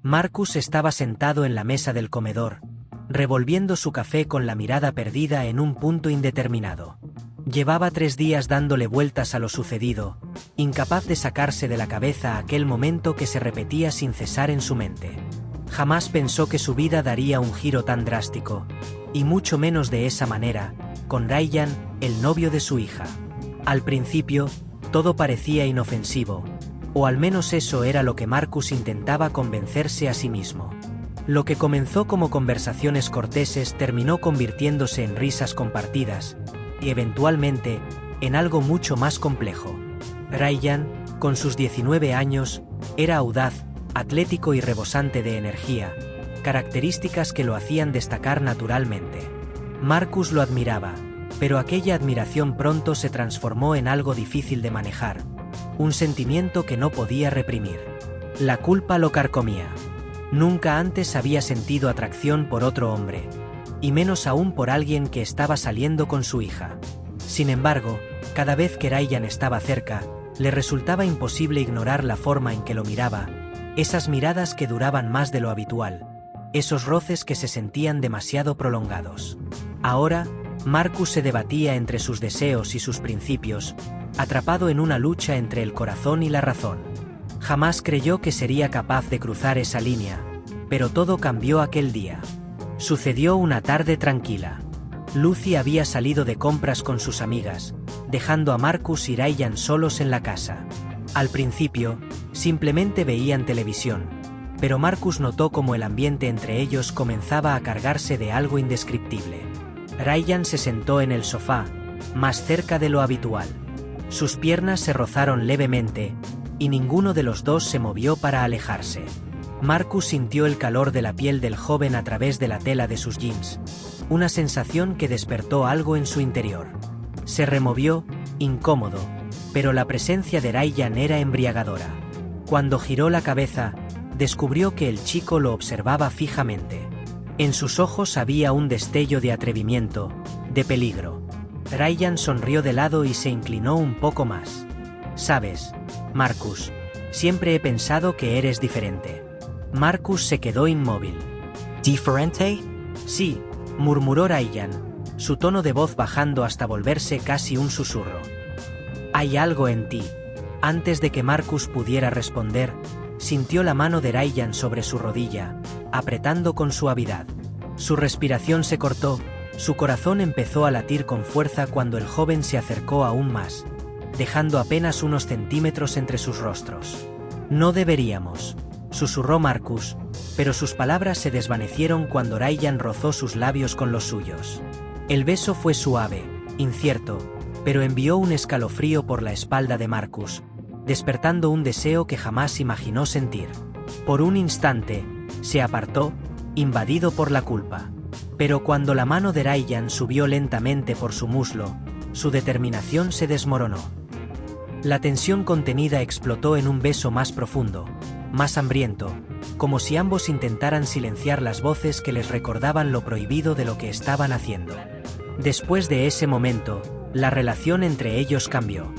Marcus estaba sentado en la mesa del comedor, revolviendo su café con la mirada perdida en un punto indeterminado. Llevaba 3 días dándole vueltas a lo sucedido, incapaz de sacarse de la cabeza aquel momento que se repetía sin cesar en su mente. Jamás pensó que su vida daría un giro tan drástico, y mucho menos de esa manera, con Ryan, el novio de su hija. Al principio, todo parecía inofensivo, o al menos eso era lo que Marcus intentaba convencerse a sí mismo. Lo que comenzó como conversaciones corteses terminó convirtiéndose en risas compartidas, y eventualmente, en algo mucho más complejo. Ryan, con sus 19 años, era audaz, atlético y rebosante de energía, características que lo hacían destacar naturalmente. Marcus lo admiraba, pero aquella admiración pronto se transformó en algo difícil de manejar, un sentimiento que no podía reprimir. La culpa lo carcomía. Nunca antes había sentido atracción por otro hombre, y menos aún por alguien que estaba saliendo con su hija. Sin embargo, cada vez que Ryan estaba cerca, le resultaba imposible ignorar la forma en que lo miraba, esas miradas que duraban más de lo habitual, esos roces que se sentían demasiado prolongados. Ahora, Marcus se debatía entre sus deseos y sus principios, atrapado en una lucha entre el corazón y la razón. Jamás creyó que sería capaz de cruzar esa línea, pero todo cambió aquel día. Sucedió una tarde tranquila. Lucy había salido de compras con sus amigas, dejando a Marcus y Ryan solos en la casa. Al principio, simplemente veían televisión, pero Marcus notó cómo el ambiente entre ellos comenzaba a cargarse de algo indescriptible. Ryan se sentó en el sofá, más cerca de lo habitual. Sus piernas se rozaron levemente, y ninguno de los dos se movió para alejarse. Marcus sintió el calor de la piel del joven a través de la tela de sus jeans, una sensación que despertó algo en su interior. Se removió, incómodo, pero la presencia de Ryan era embriagadora. Cuando giró la cabeza, descubrió que el chico lo observaba fijamente. En sus ojos había un destello de atrevimiento, de peligro. Ryan sonrió de lado y se inclinó un poco más. «Sabes, Marcus, siempre he pensado que eres diferente». Marcus se quedó inmóvil. ¿Diferente? Sí, murmuró Ryan, su tono de voz bajando hasta volverse casi un susurro. «Hay algo en ti». Antes de que Marcus pudiera responder, sintió la mano de Ryan sobre su rodilla, apretando con suavidad. Su respiración se cortó, su corazón empezó a latir con fuerza cuando el joven se acercó aún más, dejando apenas unos centímetros entre sus rostros. «No deberíamos», susurró Marcus, pero sus palabras se desvanecieron cuando Ryan rozó sus labios con los suyos. El beso fue suave, incierto, pero envió un escalofrío por la espalda de Marcus, despertando un deseo que jamás imaginó sentir. Por un instante, se apartó, invadido por la culpa. Pero cuando la mano de Ryan subió lentamente por su muslo, su determinación se desmoronó. La tensión contenida explotó en un beso más profundo, más hambriento, como si ambos intentaran silenciar las voces que les recordaban lo prohibido de lo que estaban haciendo. Después de ese momento, la relación entre ellos cambió.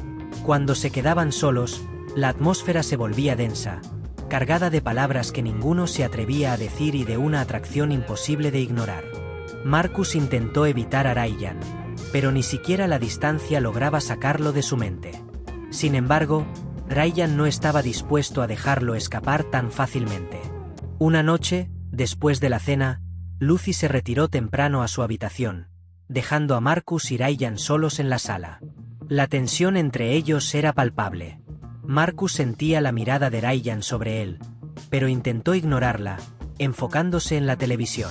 Cuando se quedaban solos, la atmósfera se volvía densa, cargada de palabras que ninguno se atrevía a decir y de una atracción imposible de ignorar. Marcus intentó evitar a Ryan, pero ni siquiera la distancia lograba sacarlo de su mente. Sin embargo, Ryan no estaba dispuesto a dejarlo escapar tan fácilmente. Una noche, después de la cena, Lucy se retiró temprano a su habitación, dejando a Marcus y Ryan solos en la sala. La tensión entre ellos era palpable. Marcus sentía la mirada de Ryan sobre él, pero intentó ignorarla, enfocándose en la televisión.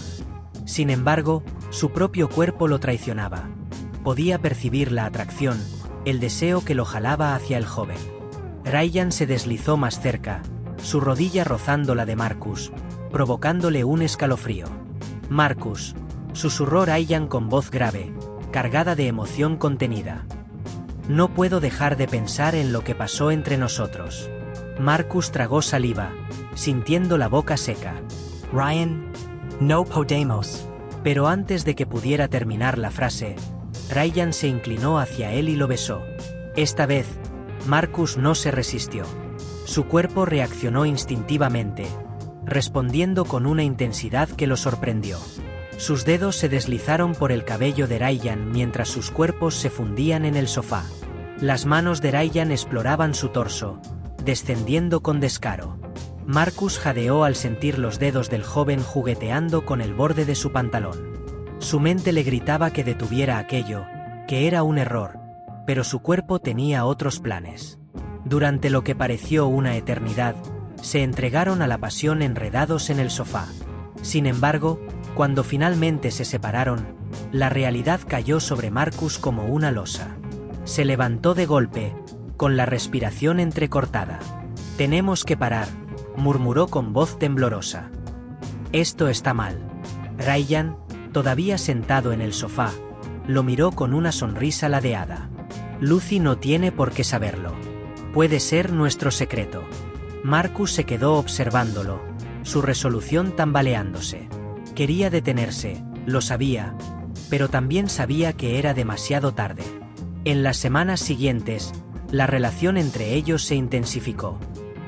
Sin embargo, su propio cuerpo lo traicionaba. Podía percibir la atracción, el deseo que lo jalaba hacia el joven. Ryan se deslizó más cerca, su rodilla rozando la de Marcus, provocándole un escalofrío. «Marcus», susurró Ryan con voz grave, cargada de emoción contenida. «No puedo dejar de pensar en lo que pasó entre nosotros». Marcus tragó saliva, sintiendo la boca seca. Ryan, no podemos. Pero antes de que pudiera terminar la frase, Ryan se inclinó hacia él y lo besó. Esta vez, Marcus no se resistió. Su cuerpo reaccionó instintivamente, respondiendo con una intensidad que lo sorprendió. Sus dedos se deslizaron por el cabello de Ryan mientras sus cuerpos se fundían en el sofá. Las manos de Ryan exploraban su torso, descendiendo con descaro. Marcus jadeó al sentir los dedos del joven jugueteando con el borde de su pantalón. Su mente le gritaba que detuviera aquello, que era un error, pero su cuerpo tenía otros planes. Durante lo que pareció una eternidad, se entregaron a la pasión enredados en el sofá. Sin embargo, cuando finalmente se separaron, la realidad cayó sobre Marcus como una losa. Se levantó de golpe, con la respiración entrecortada. «Tenemos que parar», murmuró con voz temblorosa. «Esto está mal». Ryan, todavía sentado en el sofá, lo miró con una sonrisa ladeada. «Lucy no tiene por qué saberlo. Puede ser nuestro secreto». Marcus se quedó observándolo, su resolución tambaleándose. Quería detenerse, lo sabía, pero también sabía que era demasiado tarde. En las semanas siguientes, la relación entre ellos se intensificó.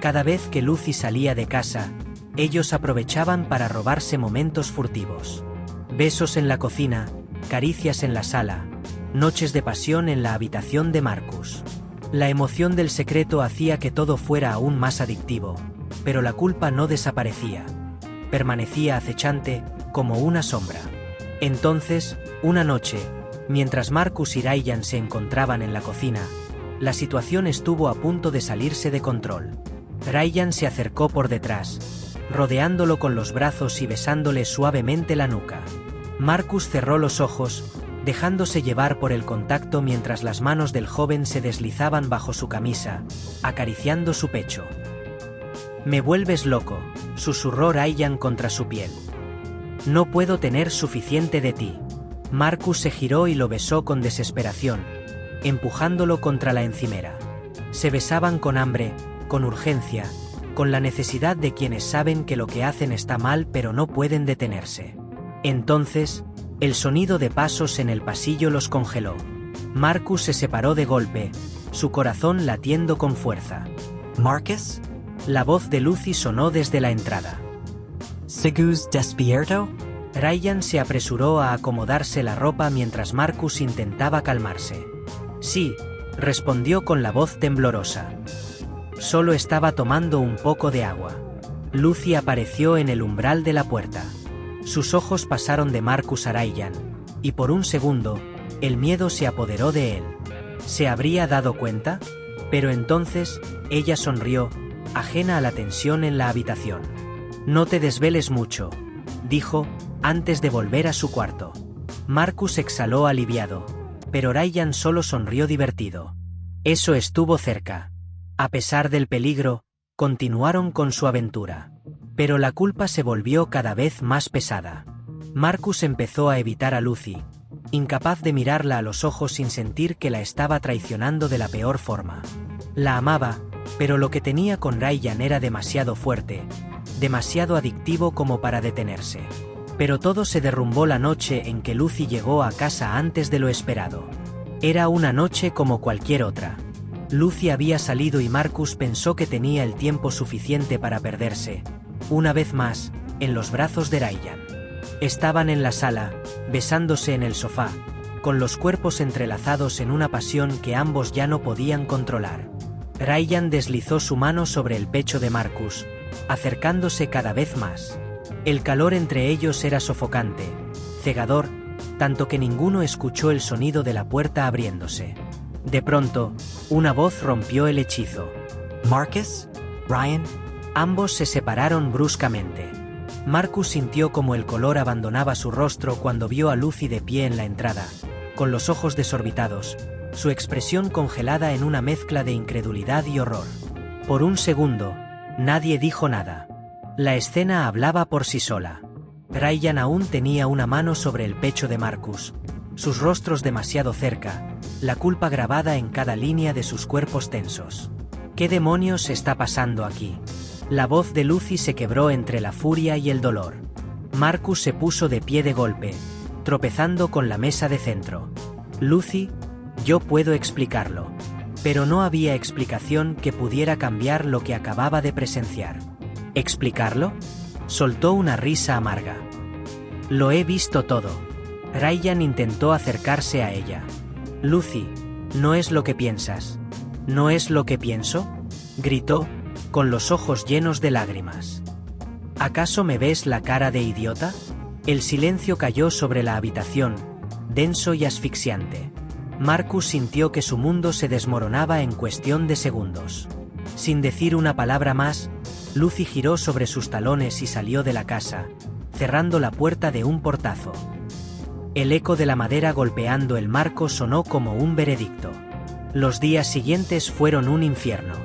Cada vez que Lucy salía de casa, ellos aprovechaban para robarse momentos furtivos. Besos en la cocina, caricias en la sala, noches de pasión en la habitación de Marcus. La emoción del secreto hacía que todo fuera aún más adictivo, pero la culpa no desaparecía. Permanecía acechante, como una sombra. Entonces, una noche, mientras Marcus y Ryan se encontraban en la cocina, la situación estuvo a punto de salirse de control. Ryan se acercó por detrás, rodeándolo con los brazos y besándole suavemente la nuca. Marcus cerró los ojos, dejándose llevar por el contacto mientras las manos del joven se deslizaban bajo su camisa, acariciando su pecho. «Me vuelves loco», susurró Ryan contra su piel. «No puedo tener suficiente de ti». Marcus se giró y lo besó con desesperación, empujándolo contra la encimera. Se besaban con hambre, con urgencia, con la necesidad de quienes saben que lo que hacen está mal pero no pueden detenerse. Entonces, el sonido de pasos en el pasillo los congeló. Marcus se separó de golpe, su corazón latiendo con fuerza. Marcus? La voz de Lucy sonó desde la entrada. ¿Sigues despierto? Ryan se apresuró a acomodarse la ropa mientras Marcus intentaba calmarse. «Sí», respondió con la voz temblorosa. «Solo estaba tomando un poco de agua». Lucy apareció en el umbral de la puerta. Sus ojos pasaron de Marcus a Ryan, y por un segundo, el miedo se apoderó de él. ¿Se habría dado cuenta? Pero entonces, ella sonrió, ajena a la tensión en la habitación. «No te desveles mucho», dijo, antes de volver a su cuarto. Marcus exhaló aliviado, pero Ryan solo sonrió divertido. Eso estuvo cerca. A pesar del peligro, continuaron con su aventura. Pero la culpa se volvió cada vez más pesada. Marcus empezó a evitar a Lucy, incapaz de mirarla a los ojos sin sentir que la estaba traicionando de la peor forma. La amaba, pero lo que tenía con Ryan era demasiado fuerte, demasiado adictivo como para detenerse. Pero todo se derrumbó la noche en que Lucy llegó a casa antes de lo esperado. Era una noche como cualquier otra. Lucy había salido y Marcus pensó que tenía el tiempo suficiente para perderse, una vez más, en los brazos de Ryan. Estaban en la sala, besándose en el sofá, con los cuerpos entrelazados en una pasión que ambos ya no podían controlar. Ryan deslizó su mano sobre el pecho de Marcus, acercándose cada vez más. El calor entre ellos era sofocante, cegador, tanto que ninguno escuchó el sonido de la puerta abriéndose. De pronto, una voz rompió el hechizo. ¿Marcus? ¿Ryan? Ambos se separaron bruscamente. Marcus sintió como el color abandonaba su rostro cuando vio a Lucy de pie en la entrada, con los ojos desorbitados, su expresión congelada en una mezcla de incredulidad y horror. Por un segundo, nadie dijo nada. La escena hablaba por sí sola. Ryan aún tenía una mano sobre el pecho de Marcus, sus rostros demasiado cerca, la culpa grabada en cada línea de sus cuerpos tensos. ¿Qué demonios está pasando aquí? La voz de Lucy se quebró entre la furia y el dolor. Marcus se puso de pie de golpe, tropezando con la mesa de centro. «Lucy, yo puedo explicarlo». Pero no había explicación que pudiera cambiar lo que acababa de presenciar. ¿Explicarlo? Soltó una risa amarga. Lo he visto todo. Ryan intentó acercarse a ella. Lucy, no es lo que piensas. ¿No es lo que pienso?, gritó, con los ojos llenos de lágrimas. ¿Acaso me ves la cara de idiota? El silencio cayó sobre la habitación, denso y asfixiante. Marcus sintió que su mundo se desmoronaba en cuestión de segundos. Sin decir una palabra más, Lucy giró sobre sus talones y salió de la casa, cerrando la puerta de un portazo. El eco de la madera golpeando el marco sonó como un veredicto. Los días siguientes fueron un infierno.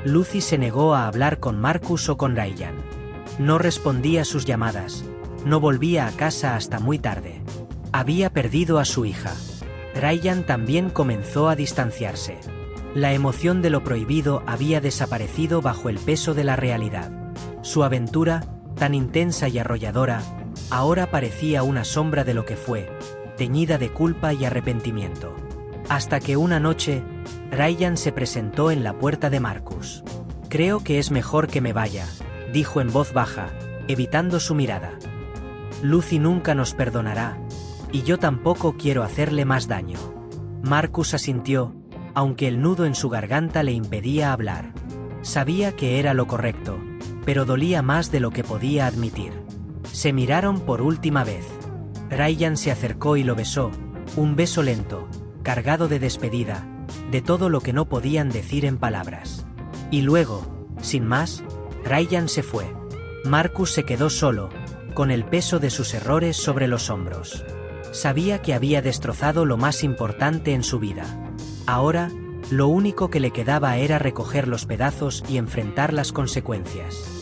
Lucy se negó a hablar con Marcus o con Ryan. No respondía sus llamadas, no volvía a casa hasta muy tarde. Había perdido a su hija. Ryan también comenzó a distanciarse. La emoción de lo prohibido había desaparecido bajo el peso de la realidad. Su aventura, tan intensa y arrolladora, ahora parecía una sombra de lo que fue, teñida de culpa y arrepentimiento. Hasta que una noche, Ryan se presentó en la puerta de Marcus. «Creo que es mejor que me vaya», dijo en voz baja, evitando su mirada. «Lucy nunca nos perdonará, y yo tampoco quiero hacerle más daño». Marcus asintió, aunque el nudo en su garganta le impedía hablar. Sabía que era lo correcto, pero dolía más de lo que podía admitir. Se miraron por última vez. Ryan se acercó y lo besó, un beso lento, cargado de despedida, de todo lo que no podían decir en palabras. Y luego, sin más, Ryan se fue. Marcus se quedó solo, con el peso de sus errores sobre los hombros. Sabía que había destrozado lo más importante en su vida. Ahora, lo único que le quedaba era recoger los pedazos y enfrentar las consecuencias.